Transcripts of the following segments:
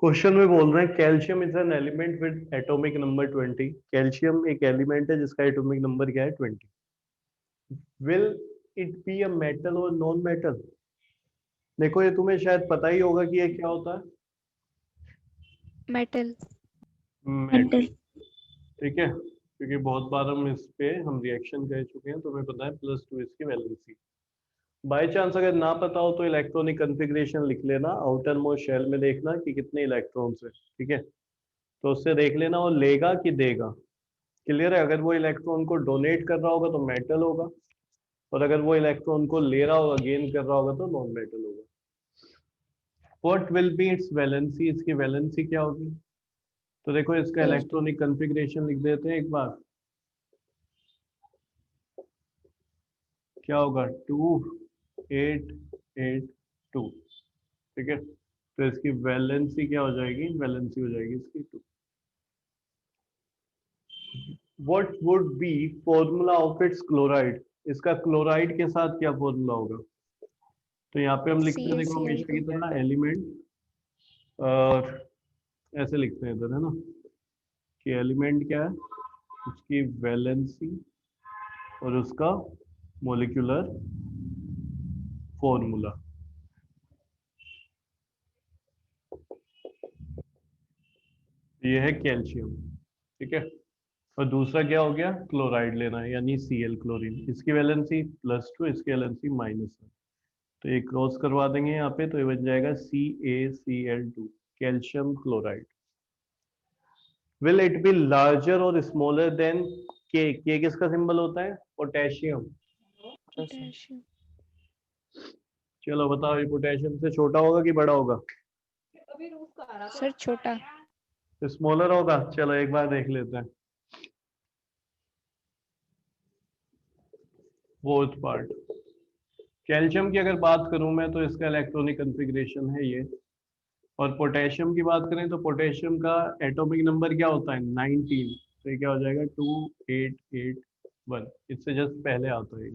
Question में बोल रहे हैं calcium is an element with atomic number 20। Calcium एक एलिमेंट है जिसका एटॉमिक नंबर क्या है 20। Will it be a metal और नॉन मेटल। देखो ये तुम्हें शायद पता ही होगा कि ये क्या होता है। मेटल। मेटल। ठीक है, क्योंकि बहुत बार हम रिएक्शन कर चुके हैं तो हमें पता है +2 इसकी वैलेंसी। बाय चांस अगर ना पता हो तो इलेक्ट्रॉनिक कॉन्फ़िगरेशन लिख लेना, आउटर मोस्ट शेल में देखना कि कितने इलेक्ट्रॉन्स है। ठीक है, तो उससे देख लेना वो लेगा कि देगा। क्लियर है? अगर वो इलेक्ट्रॉन को डोनेट कर रहा होगा तो मेटल होगा, और अगर वो इलेक्ट्रॉन को ले रहा होगा, गेन कर रहा होगा, तो नॉन मेटल होगा। What will be it's valency, इसकी वैलेंसी क्या होगी? तो देखो इसका इलेक्ट्रॉनिक कॉन्फ़िगरेशन लिख देते हैं एक बार। क्या होगा? 2 8 8 2। ठीक है, तो इसकी वैलेंसी क्या हो जाएगी? वैलेंसी हो जाएगी इसकी 2। What would be formula of its chloride, इसका क्लोराइड के साथ क्या फॉर्मूला होगा? तो यहाँ पे हम लिखते हैं, देखो हमेशा की CaCl2। तरह एलिमेंट, और ऐसे लिखते हैं इधर, है ना, कि एलिमेंट क्या है, उसकी वैलेंसी और उसका मोलिकुलर फॉर्मूला। ये है कैल्शियम। ठीक है, और दूसरा क्या हो गया? क्लोराइड लेना है, यानी Cl क्लोरीन। इसकी वैलेंसी +2, इसकी वैलेंसी -1। तो ये क्रॉस करवा देंगे यहाँ पे, तो ये बन जाएगा CaCl2, calcium chloride. Will it be larger और स्मॉलर देन के किसका सिंबल होता है? पोटेशियम। पोटेशियम। चलो बताओ, ये पोटेशियम से छोटा होगा कि बड़ा होगा? सर छोटा। स्मॉलर होगा। चलो एक बार देख लेते हैं। फोर्थ पार्ट, कैल्शियम की अगर बात करूं मैं तो इसका इलेक्ट्रॉनिक कॉन्फ़िगरेशन है ये, और पोटेशियम की बात करें तो पोटेशियम का एटॉमिक नंबर क्या होता है? 19। तो ये क्या हो जाएगा? 2881। इससे जस्ट पहले आता है।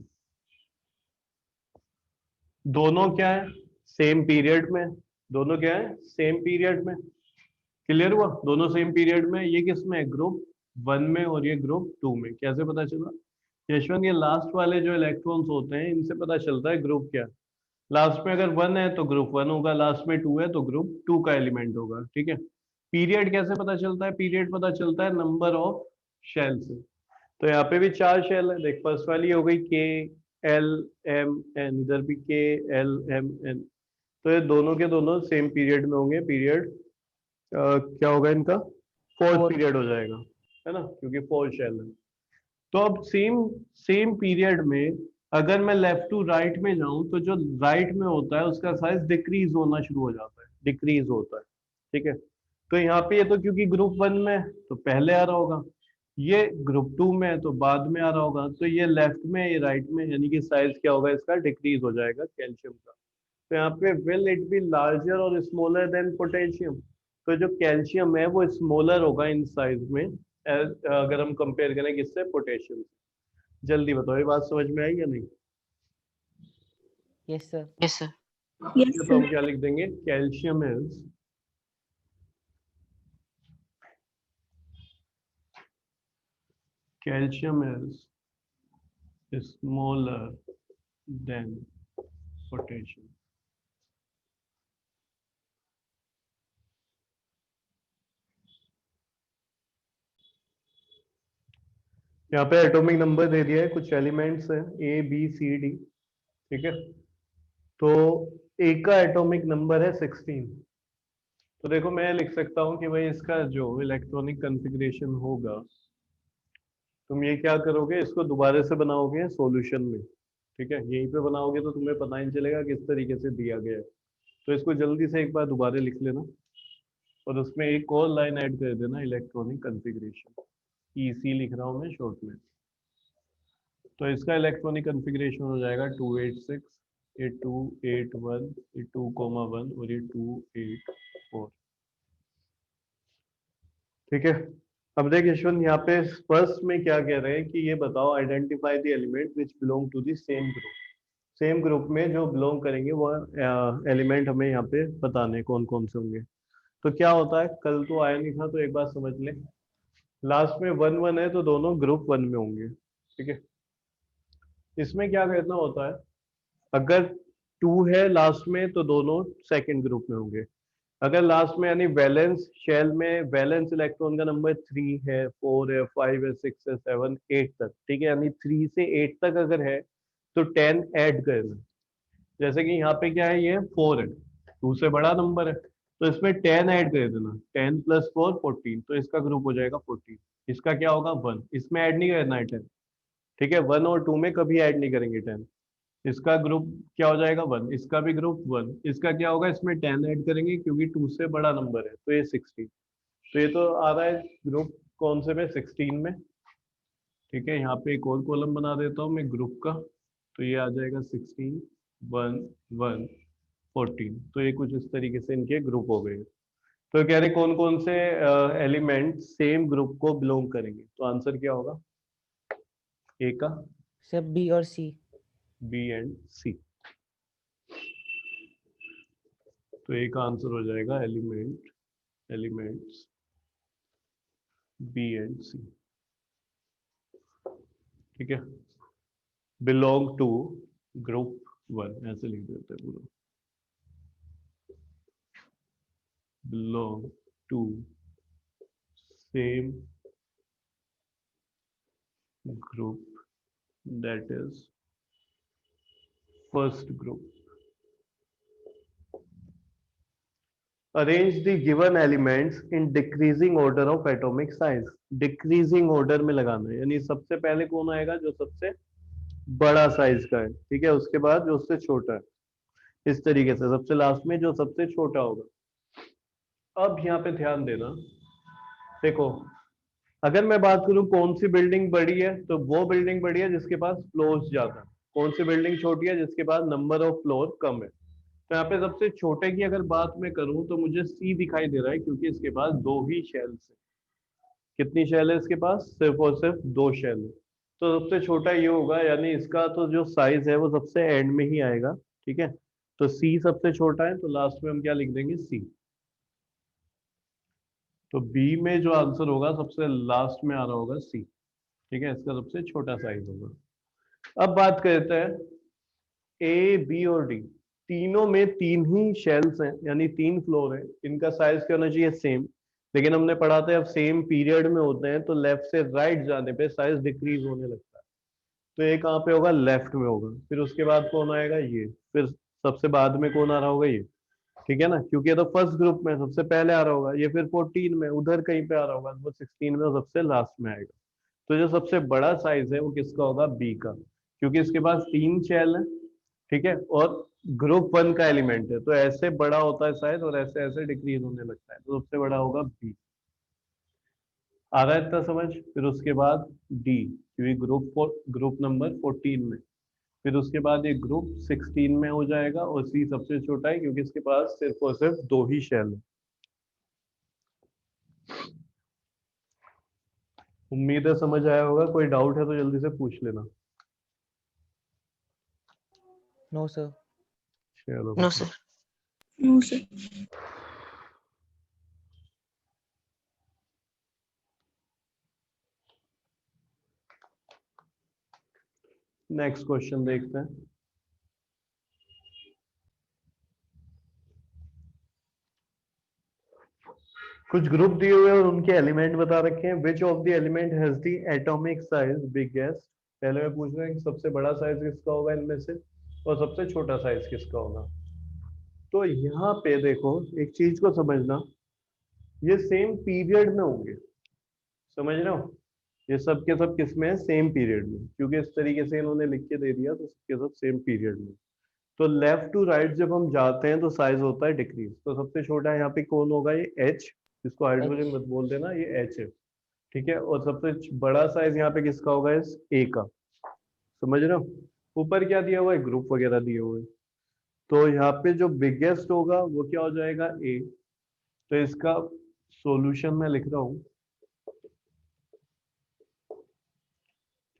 दोनों क्या है? सेम पीरियड में। दोनों क्या है? सेम पीरियड में। क्लियर हुआ? दोनों सेम पीरियड में। ये किस में है? ग्रुप 1 में, और ये ग्रुप 2 में। कैसे पता चला यशवंत? ये लास्ट वाले जो इलेक्ट्रॉन्स होते हैं इनसे पता चलता है ग्रुप क्या। लास्ट में अगर 1 है तो ग्रुप 1 होगा, लास्ट में 2 है तो ग्रुप 2 का एलिमेंट होगा। ठीक है, पीरियड कैसे पता चलता है? पीरियड पता चलता है नंबर ऑफ शेल से। तो यहाँ पे भी 4 शेल है। देख, फर्स्ट वाली हो गई KLMN, इधर भी KLMN। तो ये दोनों के दोनों सेम पीरियड में होंगे। पीरियड क्या होगा इनका? Fourth fourth. पीरियड हो जाएगा, है ना, क्योंकि 4 शेल है। तो अब सेम सेम पीरियड में अगर मैं लेफ्ट टू राइट में जाऊं तो जो राइट में होता है उसका साइज डिक्रीज होना शुरू हो जाता है, डिक्रीज होता है। ठीक है, तो यहाँ पे ये तो क्योंकि ग्रुप 1 में है तो पहले आ रहा होगा, ये ग्रुप 2 में है तो बाद में आ रहा होगा, तो ये लेफ्ट में, ये राइट में, यानी कि साइज क्या होगा इसका? डिक्रीज हो जाएगा कैल्शियम का। तो यहाँ पे विल इट बी लार्जर और स्मॉलर देन पोटेशियम। तो जो कैल्शियम है वो स्मॉलर होगा इन साइज में, अगर हम कंपेयर करें किससे? पोटेशियम से। जल्दी बताओ, ये बात समझ में आई या नहीं? Yes sir. Yes sir. तो हम क्या लिख देंगे? Calcium is smaller than potassium। यहाँ पे एटॉमिक नंबर दे दिया है, कुछ एलिमेंट्स हैं ABCD। ठीक है, तो एक का एटॉमिक नंबर है 16। तो देखो मैं लिख सकता हूँ कि भाई इसका जो इलेक्ट्रॉनिक कॉन्फ़िगरेशन होगा, तुम ये क्या करोगे? इसको दोबारा से बनाओगे सॉल्यूशन में। ठीक है, यहीं पे बनाओगे तो तुम्हें पता ही नहीं चलेगा किस तरीके से दिया गया है। तो इसको जल्दी से एक बार दोबारा लिख लेना, और उसमें एक और लाइन ऐड कर देना, इलेक्ट्रॉनिक कॉन्फ़िगरेशन। EC लिख रहा हूँ मैं शॉर्ट में। तो इसका इलेक्ट्रॉनिक कॉन्फ़िगरेशन हो जाएगा 286, ये 281, ये 2,1 और ये 284। ठीक है, अब देख यशवंत, यहाँ पे फर्स्ट में क्या कह रहे हैं कि ये बताओ, identify the element which belong to the same group. Same group में जो बिलोंग करेंगे वो एलिमेंट हमें यहाँ पे बताने कौन कौन से होंगे। तो क्या होता है, कल तो आया नहीं था तो एक बात समझ ले, लास्ट में 1 1 है तो दोनों ग्रुप 1 में होंगे, ठीक है। इसमें क्या करना होता है, अगर 2 है लास्ट में तो दोनों सेकंड ग्रुप में होंगे। अगर लास्ट में यानी वैलेंस शेल में वैलेंस इलेक्ट्रॉन का नंबर 3 है, 4 है, 5 है, 6 है, 7 8 तक, ठीक है, यानी 3 से 8 तक अगर है तो 10 ऐड करना। जैसे कि यहाँ पे क्या है, ये 4 है, 2 से बड़ा नंबर है तो इसमें 10 ऐड कर देना, 10 + 4 14, तो इसका ग्रुप हो जाएगा 14। इसका क्या होगा 1, इसमें ऐड नहीं करना है 10, ठीक है, 1 और 2 में कभी ऐड नहीं करेंगे 10। इसका ग्रुप क्या हो जाएगा 1, इसका भी ग्रुप 1, इसका क्या होगा, इसमें 10 ऐड करेंगे क्योंकि 2 से बड़ा नंबर है तो ये 16। तो ये तो आ रहा है ग्रुप कौन से में, 16 में, ठीक है। यहाँ पे एक और कॉलम बना देता हूँ मैं ग्रुप का, तो ये आ जाएगा 16 1 1 14। तो ये कुछ इस तरीके से इनके ग्रुप हो गए। तो कह रहे कौन कौन से एलिमेंट सेम ग्रुप को बिलोंग करेंगे, तो आंसर क्या होगा, ए का, सर बी और सी। बी एंड सी। तो ए का आंसर हो जाएगा एलिमेंट्स बी एंड सी, ठीक है, बिलोंग टू ग्रुप 1, ऐसे लिख देते हैं पूरा, belong to same group, that is first group. Arrange the given elements in decreasing order of atomic size. Decreasing order में लगाना है, यानी सबसे पहले कौन आएगा, जो सबसे बड़ा साइज का है, ठीक है, उसके बाद जो उससे छोटा है, इस तरीके से सबसे लास्ट में जो सबसे छोटा होगा। अब यहाँ पे ध्यान देना, देखो, अगर मैं बात करूं कौन सी बिल्डिंग बड़ी है, तो वो बिल्डिंग बड़ी है जिसके पास फ्लोर्स ज्यादा है। कौन सी बिल्डिंग छोटी है, जिसके पास नंबर ऑफ फ्लोर कम है। तो यहाँ पे सबसे छोटे की अगर बात मैं करूं तो मुझे सी दिखाई दे रहा है, क्योंकि इसके पास 2 ही शेल्स है। कितनी शेल है इसके पास, सिर्फ और सिर्फ 2 शेल है। तो सबसे छोटा ये होगा, यानी इसका तो जो साइज है वो सबसे एंड में ही आएगा, ठीक है। तो सी सबसे छोटा है, तो लास्ट में हम क्या लिख देंगे, सी। तो बी में जो आंसर होगा सबसे लास्ट में आ रहा होगा सी, ठीक है, इसका सबसे छोटा साइज होगा। अब बात करते हैं ए बी और डी, तीनों में 3 ही शेल्स हैं, यानी 3 फ्लोर हैं, इनका साइज क्या होना चाहिए, सेम। लेकिन हमने पढ़ा था अब सेम पीरियड में होते हैं तो लेफ्ट से राइट जाने पे साइज डिक्रीज होने लगता है। तो ये कहाँ पे होगा, लेफ्ट में होगा। फिर उसके बाद कौन आएगा, ये। फिर सबसे बाद में कौन आ रहा होगा, ये, ठीक है ना, क्योंकि ये तो फर्स्ट ग्रुप में सबसे पहले आ रहा होगा। ये फिर 14 में उधर कहीं पे आ रहा होगा, वो 16 में और सबसे लास्ट में आएगा। तो जो सबसे बड़ा साइज है वो किसका होगा, बी का, क्योंकि इसके पास 3 शेल है, ठीक है, और ग्रुप 1 का एलिमेंट है, तो ऐसे बड़ा होता है साइज और ऐसे ऐसे डिक्रीज होने लगता है, तो सबसे बड़ा होगा बी। आ रहा है इतना समझ। फिर उसके बाद डी, क्योंकि ग्रुप नंबर 14 में। फिर उसके बाद ये ग्रुप 16 में हो जाएगा, और सी सबसे छोटा है क्योंकि इसके पास सिर्फ और सिर्फ 2 ही शेल है। उम्मीद है समझ आया होगा, कोई डाउट है तो जल्दी से पूछ लेना। No sir. चलो no sir. No sir. Next question देखते हैं। कुछ ग्रुप दिए हुए हैं और उनके एलिमेंट बता रखे हैं। Which of the element has the atomic size biggest. पहले मैं पूछ रहा हूँ कि सबसे बड़ा साइज किसका होगा इनमें से, और सबसे छोटा साइज किसका होगा। तो यहाँ पे देखो, एक चीज को समझना, ये सेम पीरियड में होंगे, समझ रहे हो, ये सब के सब किसमें है, सेम पीरियड में, क्योंकि इस तरीके से इन्होंने लिख के दे दिया, तो सबके सब सेम पीरियड में। तो लेफ्ट टू राइट जब हम जाते हैं तो साइज होता है डिक्रीज। तो सबसे छोटा यहाँ पे कौन होगा, ये एच, जिसको हाइड्रोजन मत बोल देना, ये एच है, ठीक है। और सबसे बड़ा साइज यहाँ पे किसका होगा, इस ए का, समझ रहे हो। ऊपर क्या दिया हुआ है, ग्रुप वगैरह दिए हुए हैं। तो यहाँ पे जो बिगेस्ट होगा वो क्या हो जाएगा, ए। तो इसका सॉल्यूशन मैं लिख रहा हूँ,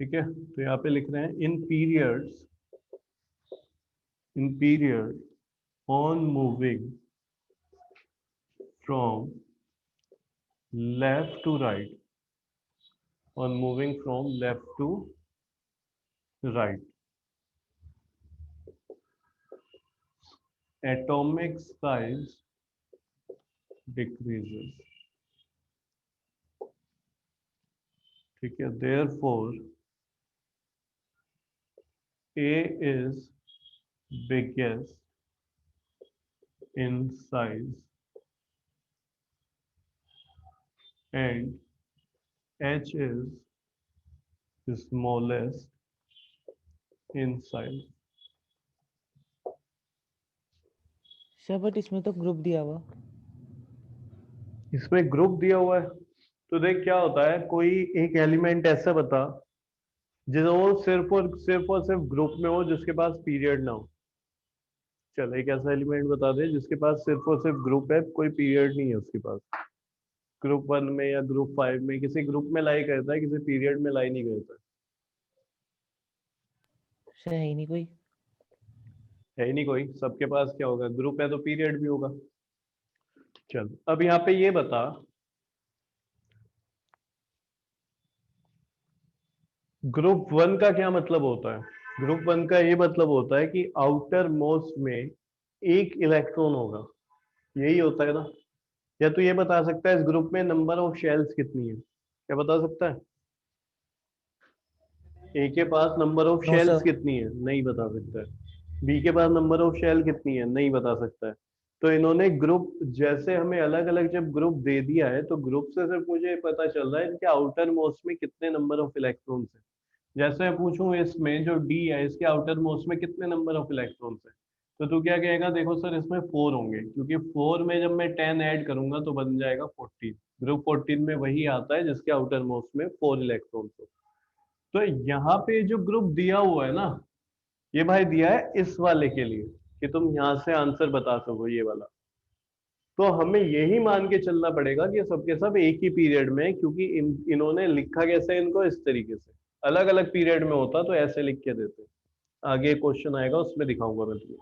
ठीक है। तो यहाँ पे लिख रहे हैं in period on moving from left to right or moving from left to right. Atomic size decreases. ठीक है, therefore A is biggest in size and H is smallest in size. Sir but इसमें तो group दिया हुआ। इसमें group दिया हुआ है तो देख क्या होता है, कोई एक एलिमेंट ऐसा बता जो सिर्फ ग्रुप में हो जिसके पास पीरियड ना हो। चल एक ऐसा एलिमेंट बता दे जिसके पास सिर्फ और सिर्फ ग्रुप है, कोई पीरियड नहीं है उसके पास। ग्रुप 1 में या ग्रुप 5 में किसी ग्रुप में लाई करता है, किसी पीरियड में लाई नहीं करता। सर है ही नहीं कोई। है ही नहीं कोई, सबके पास क्या होगा, ग्रुप है तो पीरियड भी होगा। चल अब यहाँ पे ये बता, ग्रुप 1 का क्या मतलब होता है। ग्रुप 1 का ये मतलब होता है कि आउटर मोस्ट में एक इलेक्ट्रॉन होगा, यही होता है ना। या तू ये बता सकता है इस ग्रुप में नंबर ऑफ शेल्स कितनी है, क्या बता सकता है। ए के पास number of no shells sir. कितनी है, नहीं बता सकता है। बी के पास नंबर ऑफ शेल कितनी है, नहीं बता सकता है। तो इन्होंने ग्रुप जैसे हमें अलग अलग जब ग्रुप दे दिया है तो ग्रुप से सिर्फ मुझे पता चल रहा है इनके आउटर मोस्ट में कितने नंबर ऑफ इलेक्ट्रॉन्स है। जैसे मैं पूछूं इसमें जो डी है इसके आउटर मोस्ट में कितने नंबर ऑफ इलेक्ट्रॉन्स है, तो तू क्या कहेगा, देखो सर इसमें 4 होंगे, क्योंकि 4 में जब मैं 10 ऐड करूंगा तो बन जाएगा 14। ग्रुप 14 में वही आता है जिसके आउटर मोस्ट में 4 इलेक्ट्रॉन्स हो। तो यहाँ पे जो ग्रुप दिया हुआ है ना, ये भाई दिया है इस वाले के लिए कि तुम यहाँ से आंसर बता सको ये वाला। तो हमें यही मान के चलना पड़ेगा कि सबके सब एक ही पीरियड में है, क्योंकि इन्होंने लिखा कैसे इनको इस तरीके से। अलग अलग पीरियड में होता तो ऐसे लिख के देते। आगे क्वेश्चन आएगा उसमें दिखाऊंगा मैं तुम्हें,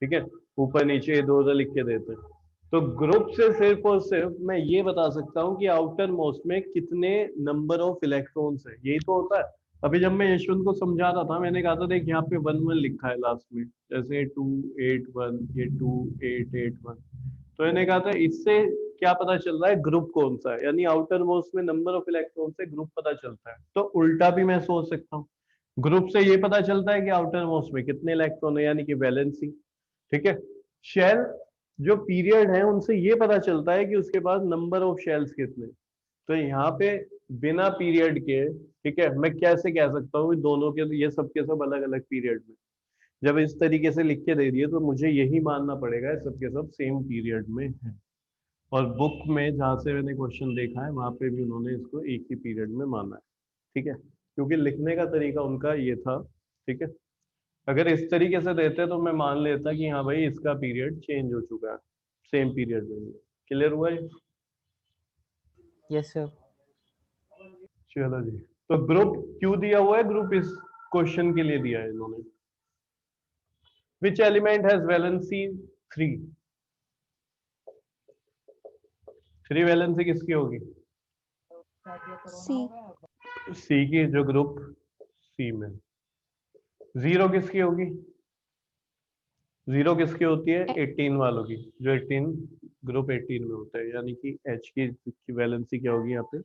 ठीक है। ऊपर नीचे दो लिख के देते हैं। तो ग्रुप से सिर्फ और सिर्फ मैं ये बता सकता हूँ कि आउटर मोस्ट में कितने नंबर ऑफ इलेक्ट्रॉन्स है, यही तो होता है। अभी जब मैं यशवंत को समझा रहा था मैंने कहा था देख यहाँ पे 1 1 लिखा है लास्ट में, जैसे 2 8 1, ये 2 8 8 1। तो मैंने कहा था इससे क्या पता चल रहा है ग्रुप कौन सा है, यानी आउटर मोस्ट में नंबर ऑफ इलेक्ट्रॉन से ग्रुप पता चलता है। तो उल्टा भी मैं सोच सकता हूँ, ग्रुप से ये पता चलता है कि आउटर मोस्ट में कितने इलेक्ट्रॉन है, यानी कि वैलेंसी, ठीक है। शेल जो पीरियड है उनसे ये पता चलता है कि उसके पास नंबर ऑफ शेल्स कितने। तो यहाँ पे बिना पीरियड के, ठीक है, मैं कैसे कह सकता हूँ दोनों के ये सब के सब अलग अलग पीरियड में। जब इस तरीके से लिख के दे दिए तो मुझे यही मानना पड़ेगा सबके सब सेम पीरियड में है। और बुक में जहाँ से मैंने क्वेश्चन देखा है वहां पे भी उन्होंने इसको एक ही पीरियड में माना है, ठीक है, क्योंकि लिखने का तरीका उनका ये था, ठीक है। अगर इस तरीके से देते तो मैं मान लेता कि हाँ भाई इसका पीरियड चेंज हो चुका है, सेम पीरियड में। क्लियर हुआ है? Yes sir. चलो जी, तो ग्रुप क्यों दिया हुआ है, ग्रुप इस क्वेश्चन के लिए दिया है इन्होंने। Which element has valency 3? 3 valency किसकी होगी? सी। सी की, जो ग्रुप सी में। 0 किसकी होगी? 0 किसकी होती है? 18 वालों की, जो 18 ग्रुप 18 में होता है, यानी कि H की वैलेंसी क्या होगी यहाँ पे?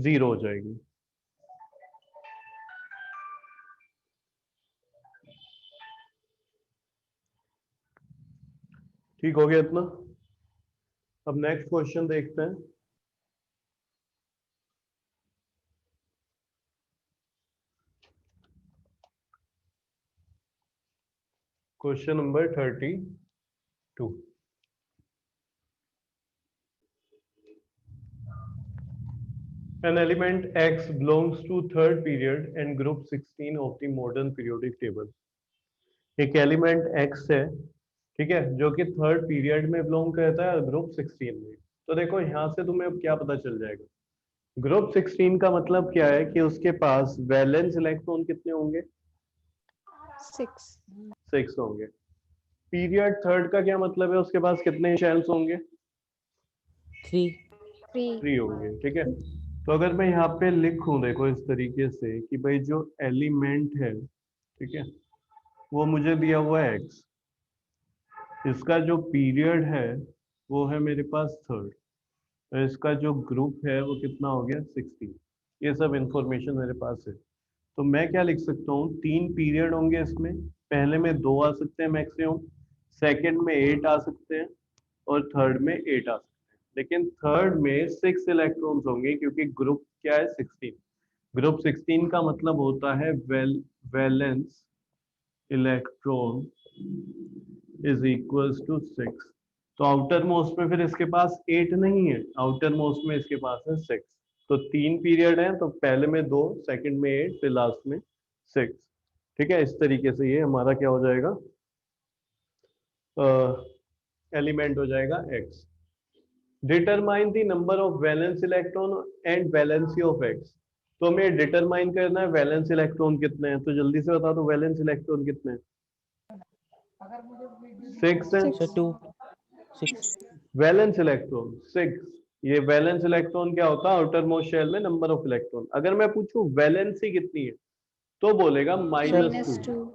0 हो जाएगी। ठीक हो गया इतना। अब नेक्स्ट क्वेश्चन देखते हैं। Question number 32। An element X belongs to third period and group 16 of the modern periodic table. एक एलिमेंट X है, ठीक है, जो कि थर्ड पीरियड में बिलोंग करता है ग्रुप 16 में। तो देखो यहाँ से तुम्हें अब क्या पता चल जाएगा, ग्रुप 16 का मतलब क्या है कि उसके पास वैलेंस इलेक्ट्रॉन कितने होंगे? 6 होंगे। पीरियड थर्ड का क्या मतलब है, उसके पास कितने शेल्स होंगे? 3 3 होंगे, ठीक है। तो अगर मैं यहाँ पे लिखूं देखो इस तरीके से कि भाई जो एलिमेंट है, ठीक है, वो मुझे दिया हुआ है x, इसका जो पीरियड है वो है मेरे पास 3rd, तो इसका जो ग्रुप है वो कितना हो गया 16। ये सब इंफॉर्मेशन मेरे पास है। तो मैं क्या लिख सकता हूँ, 3 पीरियड होंगे इसमें, पहले में 2 आ सकते हैं मैक्सिमम, सेकंड में 8 आ सकते हैं, और थर्ड में 8 आ सकते हैं। लेकिन थर्ड में 6 इलेक्ट्रॉन्स होंगे क्योंकि ग्रुप क्या है 16। ग्रुप 16 का मतलब होता है valence electron is equals to 6। तो आउटर मोस्ट में फिर इसके पास 8 नहीं है, आउटर मोस्ट में इसके पास है 6। तो 3 पीरियड है, तो पहले में 2, सेकंड में 8, फिर लास्ट में 6। ठीक है, इस तरीके से ये हमारा क्या हो जाएगा, एलिमेंट हो जाएगा x। Determine the number of valence electron and valency of x। तो हमें डिटरमाइन करना है वैलेंस इलेक्ट्रॉन कितने हैं, तो जल्दी से बता दो वैलेंस इलेक्ट्रॉन कितने हैं। 6 है। Sir 2 6 valence electron 6। ये वैलेंस इलेक्ट्रॉन क्या होता है, आउटर मोस्ट शेल में नंबर ऑफ इलेक्ट्रॉन। अगर मैं पूछूं वैलेंसी कितनी है तो बोलेगा -2।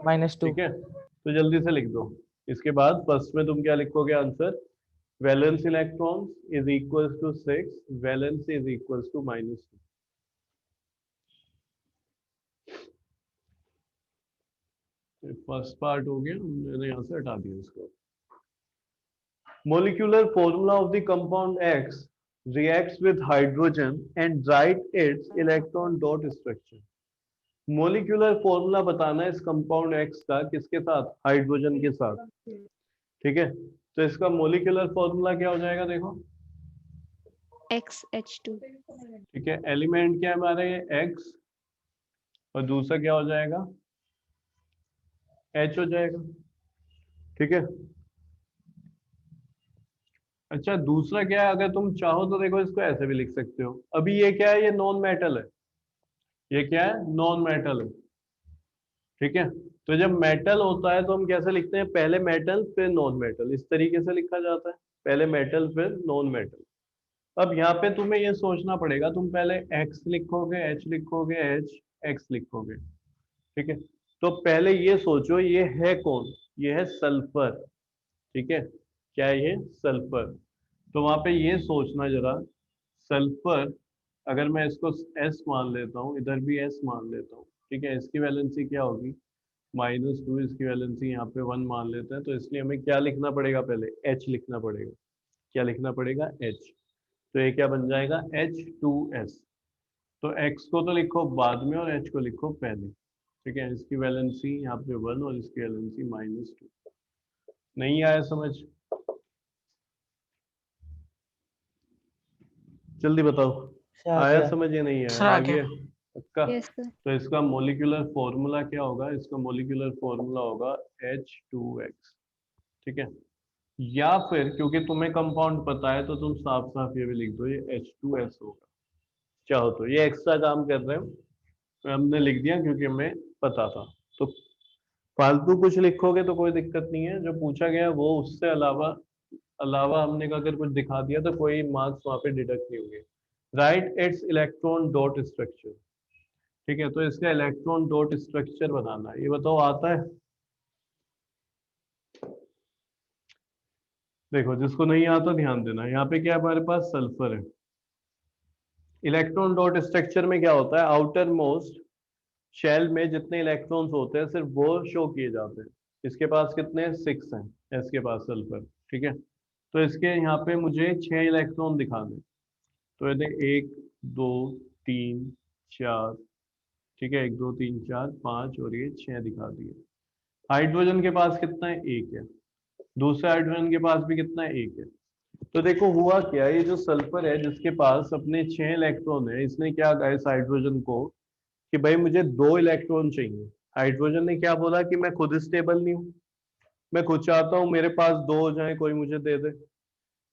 -2 ठीक है, तो जल्दी से लिख दो। इसके बाद फर्स्ट में तुम क्या लिखोगे answer, valence electron is equals to 6, वैलेंस is equals to -2। First part हो गया, मैंने यहां से हटा दिया इसको। Molecular formula of the compound X reacts with hydrogen and write its electron dot structure। Molecular formula बताना है इस कंपाउंड X का, किसके साथ, हाइड्रोजन के साथ। ठीक है, तो इसका मोलिकुलर फॉर्मूला क्या हो जाएगा देखो, XH2। ठीक है, एलिमेंट क्या है हमारे ये X, और दूसरा क्या हो जाएगा H हो जाएगा। ठीक है, अच्छा दूसरा क्या है, अगर तुम चाहो तो देखो इसको ऐसे भी लिख सकते हो। अभी ये क्या है, ये नॉन मेटल है, ये क्या है नॉन मेटल है। ठीक है, तो जब मेटल होता है तो हम कैसे लिखते हैं, पहले मेटल फिर नॉन मेटल, इस तरीके से लिखा जाता है, पहले मेटल फिर नॉन मेटल। अब यहाँ पे तुम्हें ये सोचना पड़ेगा, तुम पहले x लिखोगे, h लिखोगे, h x लिखोगे। ठीक है, तो पहले ये सोचो ये है कौन, ये है सल्फर। ठीक है, क्या है ये, सल्फर। तो वहां पे ये सोचना जरा, सल्फर अगर मैं इसको S मान लेता हूँ, इधर भी S मान लेता हूँ, ठीक है, इसकी वैलेंसी क्या होगी -2, इसकी वैलेंसी यहाँ पे 1 मान लेते हैं, तो इसलिए हमें क्या लिखना पड़ेगा, पहले H लिखना पड़ेगा। क्या लिखना पड़ेगा, H। तो ये क्या बन जाएगा H2S। तो X को तो लिखो बाद में और H को लिखो पहले। ठीक है, इसकी वैलेंसी यहाँ पे 1 और इसकी वैलेंसी -2। नहीं आया समझ, जल्दी बताओ, सर आ आया गया समझ या नहीं सर आया, आ आ गया। गया पक्का। Yes sir. तो इसका मोलिकुलर फॉर्मूला क्या होगा, इसका मोलिकुलर फॉर्मूला होगा H2X। ठीक है, या फिर क्योंकि तुम्हें कंपाउंड पता है तो तुम साफ साफ ये भी लिख दो, ये H2S होगा। चाहो तो ये एक्स्ट्रा काम कर रहे हो, तो हमने लिख दिया क्योंकि हमें पता था। तो फालतू कुछ लिखोगे तो कोई दिक्कत नहीं है, जो पूछा गया वो उससे अलावा अलावा हमने अगर कुछ दिखा दिया तो कोई मार्क्स वहां पे डिडक्ट नहीं होंगे। Right it's electron dot structure. ठीक है, तो इसका इलेक्ट्रॉन डॉट स्ट्रक्चर बनाना है, ये बताओ आता है। देखो जिसको नहीं आता ध्यान देना, यहाँ पे क्या है हमारे पास सल्फर है। इलेक्ट्रॉन डॉट स्ट्रक्चर में क्या होता है, आउटर मोस्ट शेल में जितने इलेक्ट्रॉन्स होते हैं सिर्फ वो शो किए जाते हैं। इसके पास कितने 6 हैं, इसके पास सल्फर। ठीक है, तो इसके यहाँ पे मुझे 6 इलेक्ट्रॉन दिखाने, तो ये 1 2 3 4, ठीक है, 1 2 3 4 5 और ये 6 दिखा दिए। हाइड्रोजन के पास कितना है, 1 है। दूसरे हाइड्रोजन के पास भी कितना है, 1 है। तो देखो हुआ क्या, ये जो सल्फर है जिसके पास अपने 6 इलेक्ट्रॉन है, इसने क्या कहा इस हाइड्रोजन को कि भाई मुझे 2 इलेक्ट्रॉन चाहिए। हाइड्रोजन ने क्या बोला कि मैं खुद स्टेबल नहीं हूँ, मैं खुद चाहता हूँ मेरे पास 2 हो जाए, कोई मुझे दे दे।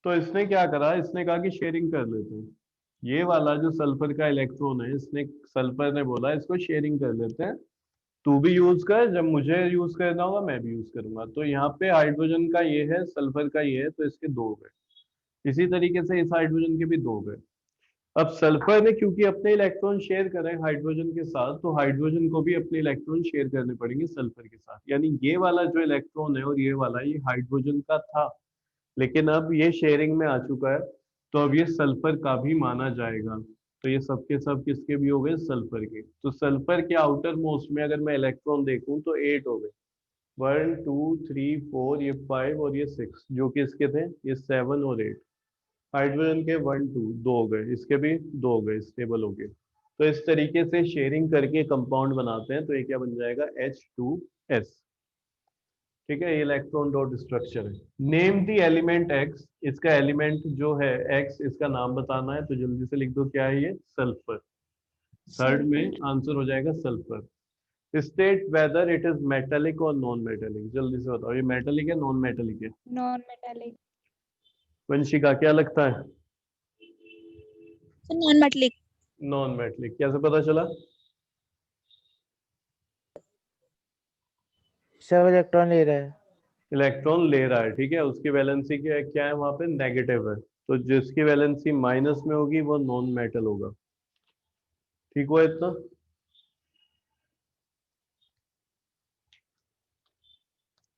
तो इसने क्या करा, इसने कहा कि शेयरिंग कर लेते हैं। ये वाला जो सल्फर का इलेक्ट्रॉन है, इसने सल्फर ने बोला इसको शेयरिंग कर लेते हैं, तू भी यूज कर, जब मुझे यूज करना होगा मैं भी यूज करूंगा। तो यहाँ पे हाइड्रोजन का ये है, सल्फर का ये है, तो इसके 2 गए। इसी तरीके से इस हाइड्रोजन के भी 2 गए। अब सल्फर ने क्योंकि अपने इलेक्ट्रॉन शेयर करें हाइड्रोजन के साथ, तो हाइड्रोजन को भी अपने इलेक्ट्रॉन शेयर करने पड़ेंगे सल्फर के साथ। यानी ये वाला जो इलेक्ट्रॉन है और ये वाला, ये हाइड्रोजन का था, लेकिन अब ये शेयरिंग में आ चुका है, तो अब ये सल्फर का भी माना जाएगा। तो ये सबके सब किसके भी हो गए? सल्फर के। तो सल्फर के आउटर मोस्ट में अगर मैं इलेक्ट्रॉन देखूं तो 8 हो गए, 1 2 3 4, ये 5 और ये 6, जो कि इसके थे ये 7 और 8। हाइड्रोजन के 1 2 दो हो गए, इसके भी 2 हो गए, स्टेबल हो गए। तो इस तरीके से शेयरिंग करके कंपाउंड बनाते हैं, तो ये क्या बन जाएगा? H2S। ठीक है, ये इलेक्ट्रॉन डॉट स्ट्रक्चर है। नेम दी एलिमेंट एक्स, इसका एलिमेंट जो है एक्स, इसका नाम बताना है, तो जल्दी से लिख दो, क्या है ये? सल्फर। थर्ड में सल्फर। आंसर हो जाएगा sulphur. State whether it is metallic और नॉन मेटेलिक, जल्दी से बताओ, ये मेटेलिक है नॉन मेटेलिक है? Non metallic. वंशिका क्या लगता है? Non metallic. नॉन मेटेलिक, कैसे पता चला? सब इलेक्ट्रॉन ले रहा है। इलेक्ट्रॉन ले रहा है, ठीक है, उसकी वैलेंसी क्या है वहां पे? नेगेटिव है। तो जिसकी वैलेंसी माइनस में होगी वो नॉन मेटल होगा। ठीक हुआ इतना?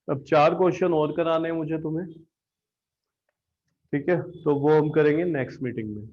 अब 4 क्वेश्चन और कराने हैं मुझे तुम्हें, ठीक है, तो वो हम करेंगे नेक्स्ट मीटिंग में।